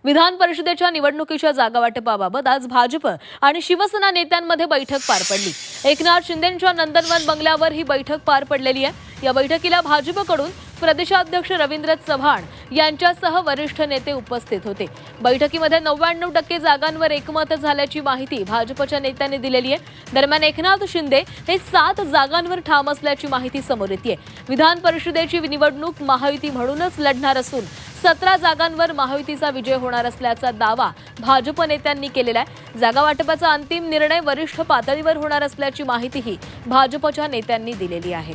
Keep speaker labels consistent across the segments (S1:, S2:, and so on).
S1: विधान परिषदेच्या निवडणुकीच्या जागा वाटपाबाबत आज भाजप आणि शिवसेना नेत्यांमध्ये बैठक पार पडली। एकनाथ शिंदेंच्या नंदनवन बंगल्यावर ही बैठक पार पडलेली आहे। या बैठकीला भाजपकडून प्रदेशाध्यक्ष रवींद्र चव्हाण यांच्यासह वरिष्ठ नेते उपस्थित होते। बैठकीमध्ये 99% जागांवर एकमत झाल्याची माहिती भाजपच्या नेत्यांनी दिलेली आहे। दरम्यान एकनाथ शिंदे हे 7 जागांवर ठाम असल्याची माहिती समोर येते। विधान परिषदेची निवडणूक महायुती म्हणूनच लढणार असून 17 जागांवर महायुतीचा विजय होणार असल्याचा दावा भाजप नेत्यांनी केलेला आहे। जागा वाटपाचा अंतिम निर्णय वरिष्ठ पातळीवर होणार असल्याची माहितीही भाजपच्या नेत्यांनी दिलेली आहे।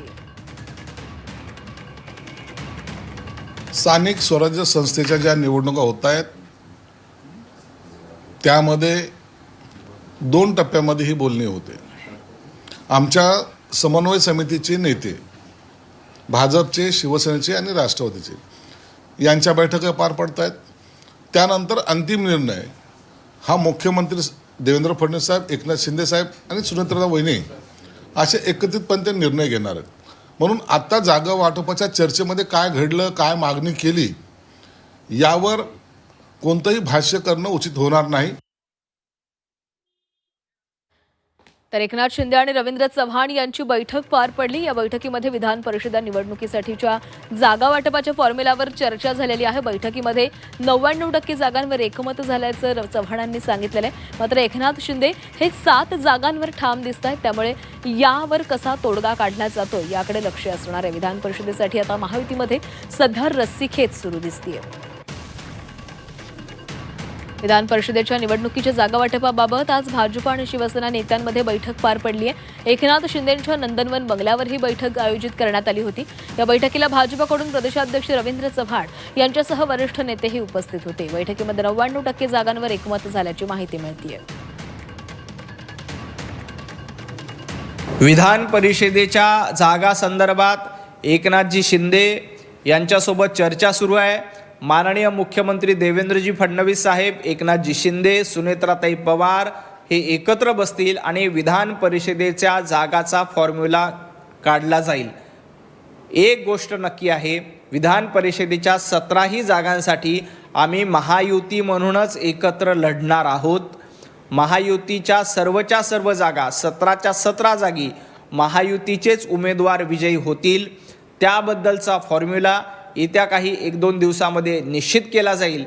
S2: स्थानिक स्वराज्य संस्थेच्या ज्या निवडणुका होत आहेत त्यामध्ये 2 टप्प्यामध्ये ही बोलणी होते। आमच्या समन्वय समितीचे नेते भाजपचे, शिवसेनेचे आणि राष्ट्रवादीचे यांच्या बैठका पार पडत आहेत। त्यानंतर अंतिम निर्णय हा मुख्यमंत्री देवेंद्र फडणवीस साहेब, एकनाथ शिंदे साहेब आणि सुनेत्रा वहिनी असे एकत्रितपणे निर्णय घेणार आहेत। म्हणून आता जागा वाटपाच्या चर्चेमध्ये काय घडलं, काय मागणी केली यावर कोणतंही भाष्य करणं उचित होणार नाही।
S1: तर एकनाथ शिंदे आणि रवींद्र चव्हाण यांची बैठक पार पडली। या बैठकीमध्ये विधान परिषद निवडणुकीसाठीच्या जागा वाटपाच्या फॉर्म्युलावर चर्चा झालेली आहे। बैठकीमध्ये 99% जागांवर एकमत झाल्याचं चव्हाणांनी सांगितलेलं आहे। मात्र एकनाथ शिंदे हे 7 जागांवर ठाम दिसत आहेत, त्यामुळे यावर कसा तोडगा काढला जातो याकडे लक्ष असणार आहे। विधान परिषदेसाठी आता महायुतीमध्ये सध्या रस्सीखेच सुरू दिसतेय। विधान परिषदेच्या निवडणुकीच्या जागा वाटपाबाबत आज भाजप आणि शिवसेना नेत्यांमध्ये बैठक पार पडली आहे। एकनाथ शिंदेंच्या नंदनवन बंगल्यावर ही बैठक आयोजित करण्यात आली होती। या बैठकीला भाजपकडून प्रदेशाध्यक्ष रवींद्र चव्हाण यांच्यासह वरिष्ठ नेतेही उपस्थित होते। बैठकीमध्ये 99% जागांवर एकमत झाल्याची माहिती मिळतेय।
S3: विधान परिषदेच्या जागा संदर्भात एकनाथजी शिंदे यांच्यासोबत चर्चा सुरू आहे। माननीय मुख्यमंत्री देवेंद्रजी फडणवीस साहेब, एकनाथजी शिंदे, सुनेत्राताई पवार हे एकत्र बसतील आणि विधान परिषदेच्या जागाचा फॉर्म्युला काढला जाईल। एक गोष्ट नक्की आहे, विधान परिषदेच्या 17ही जागांसाठी आम्ही महायुती म्हणूनच एकत्र लढणार आहोत। महायुतीच्या सर्वच्या सर्व जागा 17च्या 17 जागी महायुतीचेच उमेदवार विजयी होतील। त्याबद्दलचा फॉर्म्युला येत्या काही 1-2 दिवसामध्ये निश्चित केला जाईल।